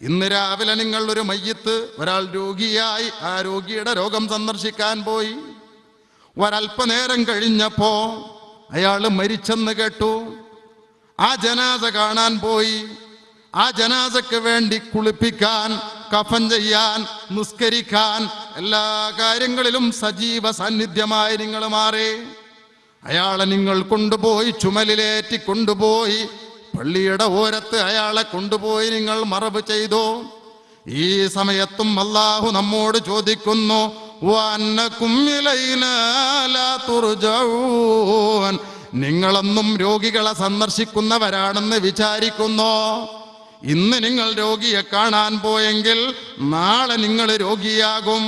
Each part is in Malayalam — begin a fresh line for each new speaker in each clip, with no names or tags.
ഇന്ന് രാവിലെ നിങ്ങൾ ഒരു മയ്യത്ത്, ഒരാൾ രോഗിയായി ആ രോഗിയുടെ രോഗം സന്ദർശിക്കാൻ പോയി. ഒരല്പനേരം കഴിഞ്ഞപ്പോ അയാൾ മരിച്ചെന്ന് കേട്ടു. ആ ജനാസ കാണാൻ പോയി. ആ ജനാസക്ക് വേണ്ടി കുളിപ്പിക്കാൻ, കഫൻ ചെയ്യാൻ, നിസ്കരിക്കാൻ എല്ലാ കാര്യങ്ങളിലും സജീവ സാന്നിധ്യമായി നിങ്ങൾ മാറി. അയാളെ നിങ്ങൾ കൊണ്ടുപോയി ചുമലിലേറ്റി കൊണ്ടുപോയി പള്ളിയുടെ ഓരത്ത് അയാളെ കൊണ്ടുപോയി നിങ്ങൾ മറവ് ചെയ്തു. ഈ സമയത്തും അല്ലാഹു നമ്മോട് ചോദിക്കുന്നു, നിങ്ങളെന്നും രോഗികളെ സന്ദർശിക്കുന്നവരാണെന്ന് വിചാരിക്കുന്നോ? ഇന്ന് നിങ്ങൾ രോഗിയെ കാണാൻ പോയെങ്കിൽ നാളെ നിങ്ങൾ രോഗിയാകും.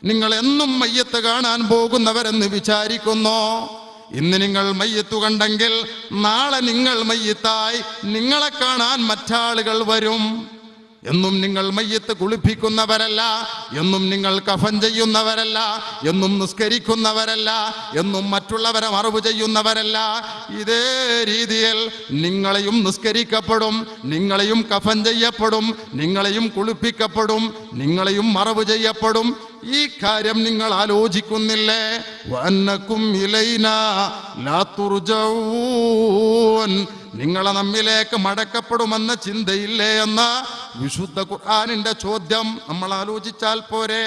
നിങ്ങൾ എന്നും മയ്യത്ത് കാണാൻ പോകുന്നവരെന്ന് വിചാരിക്കുന്നോ? ഇന്ന് നിങ്ങൾ മയ്യത്ത് കണ്ടെങ്കിൽ നാളെ നിങ്ങൾ മയ്യത്തായി നിങ്ങളെ കാണാൻ മറ്റാളുകൾ വരും. എന്നും നിങ്ങൾ മയ്യത്ത് കുളിപ്പിക്കുന്നവരല്ല, എന്നും നിങ്ങൾ കഫൻ ചെയ്യുന്നവരല്ല, എന്നും നിസ്കരിക്കുന്നവരല്ല, എന്നും മറ്റുള്ളവരെ മറവ് ചെയ്യുന്നവരല്ല. ഇതേ രീതിയിൽ നിങ്ങളെയും നിസ്കരിക്കപ്പെടും, നിങ്ങളെയും കഫൻ ചെയ്യപ്പെടും, നിങ്ങളെയും കുളിപ്പിക്കപ്പെടും, നിങ്ങളെയും മറവ് ചെയ്യപ്പെടും. ഈ കാര്യം നിങ്ങൾ ആലോചിക്കുന്നില്ലേ? വഅന്നകും ഇലൈനാ ലാ തുർജഊൻ, നിങ്ങളെ നമ്മിലേക്ക് മടക്കപ്പെടുമെന്ന ചിന്തയില്ലേ എന്ന വിശുദ്ധ ഖുർആനിന്റെ ചോദ്യം നമ്മൾ ആലോചിച്ചാൽ പോരെ?